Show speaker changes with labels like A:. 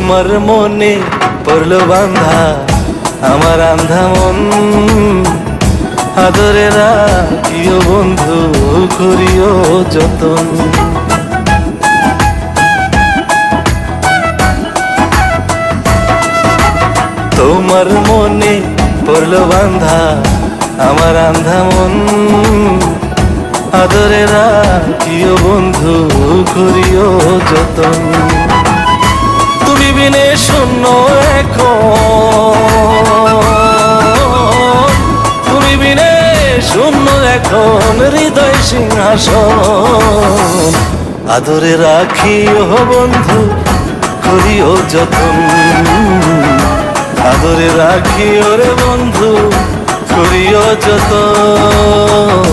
A: তোমার মনে পড়লো বান্ধা আমার আন্ধা মন, আদরে রাখিও বন্ধু করিও যতন। তোমার মনে পড়লো বান্ধা আমার আন্ধা মন, আদরে রাখিও বন্ধু করিও যতন। তুমি বিনে শূন্য এখন, তুমি বিনে শূন্য এখন হৃদয় সিংহাসন, আদরে রাখিও বন্ধু করিও যতন, আদরে রাখিও রে বন্ধু করিও যতন।